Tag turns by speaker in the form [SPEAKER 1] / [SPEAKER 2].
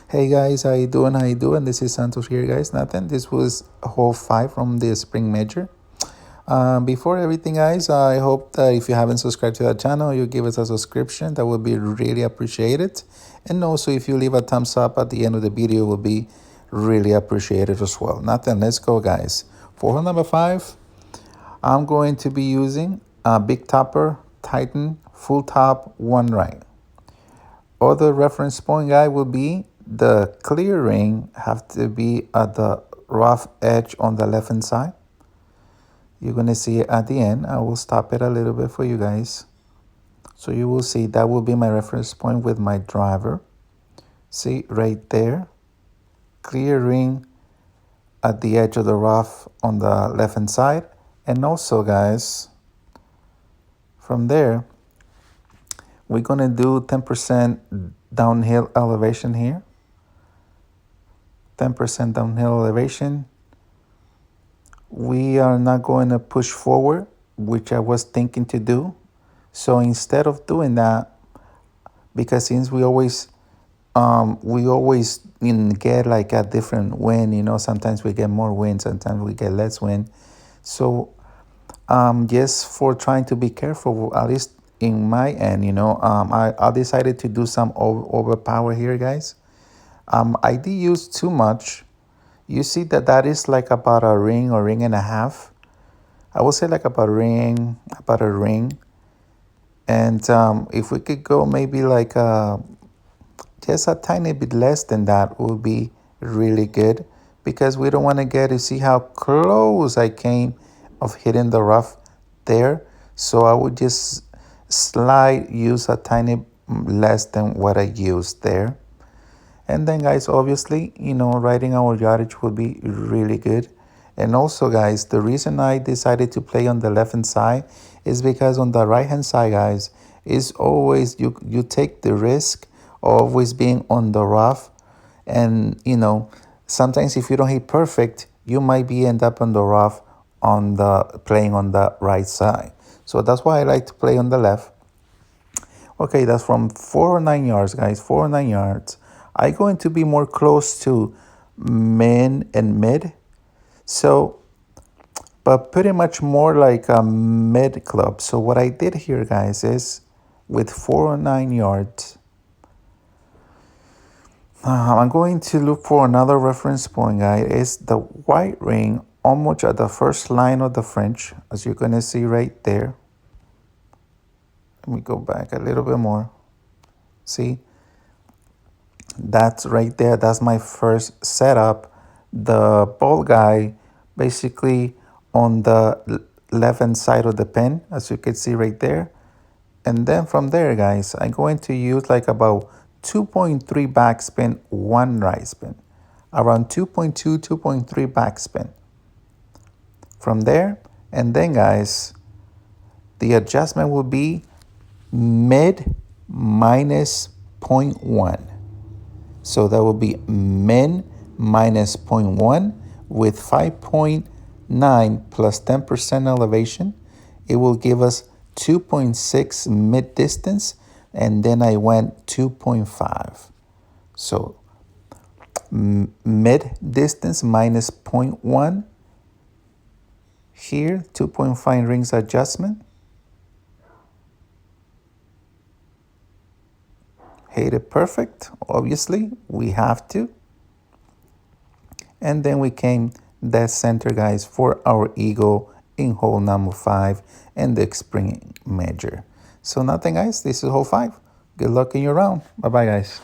[SPEAKER 1] Hey guys, how you doing? How you doing? This is Santos here, guys. Nothing. This was hole 5 from the spring major. Before everything, guys, I hope that if you haven't subscribed to that channel, you give us a subscription. That would be really appreciated. And also, if you leave a thumbs up at the end of the video, will be really appreciated as well. Nothing. Let's go, guys. For hole number 5, I'm going to be using a big topper Titan full top 1 right. Other reference point, guy, will be the clear ring have to be at the rough edge on the left hand side. You're going to see it at the end. I will stop it a little bit for you guys. So you will see that will be my reference point with my driver. See right there, clear ring at the edge of the rough on the left hand side. And also, guys, from there, we're going to do 10% downhill elevation here. 10% downhill elevation. We are not going to push forward, which I was thinking to do. So instead of doing that, because since we always get like a different wind, you know, sometimes we get more wind, sometimes we get less wind. So just for trying to be careful, at least in my end, you know, I decided to do some overpower here, guys. I did use too much. You see that is like about a ring or ring and a half. I would say like about a ring. And if we could go maybe like just a tiny bit less than that would be really good, because we don't want to get to see how close I came of hitting the rough there. So I would just use a tiny less than what I used there. And then, guys, obviously, you know, writing our yardage will be really good. And also, guys, the reason I decided to play on the left-hand side is because on the right-hand side, guys, is always you take the risk of always being on the rough. And, you know, sometimes if you don't hit perfect, you might end up on the rough playing on the right side. So that's why I like to play on the left. Okay, that's from 4 or 9 yards, guys, 4 or 9 yards. I'm going to be more close to min and mid. So, but pretty much more like a mid club. So what I did here, guys, is with 4 or 9 yards, I'm going to look for another reference point, guys. It's the white ring almost at the first line of the French, as you're going to see right there. Let me go back a little bit more. See? That's right there. That's my first setup. The ball guy basically on the left-hand side of the pin, as you can see right there. And then from there, guys, I'm going to use like about 2.3 backspin, 1 right spin. Around 2.2, 2.3 backspin. From there, and then, guys, the adjustment will be mid minus 0.1. So that will be min minus 0.1 with 5.9 plus 10% elevation. It will give us 2.6 mid distance, and then I went 2.5. So mid distance minus 0.1. Here, 2.5 rings adjustment. Hit it perfect, obviously, we have to. And then we came dead center, guys, for our eagle in hole number 5 and the spring major. So nothing, guys, this is hole 5. Good luck in your round. Bye-bye, guys.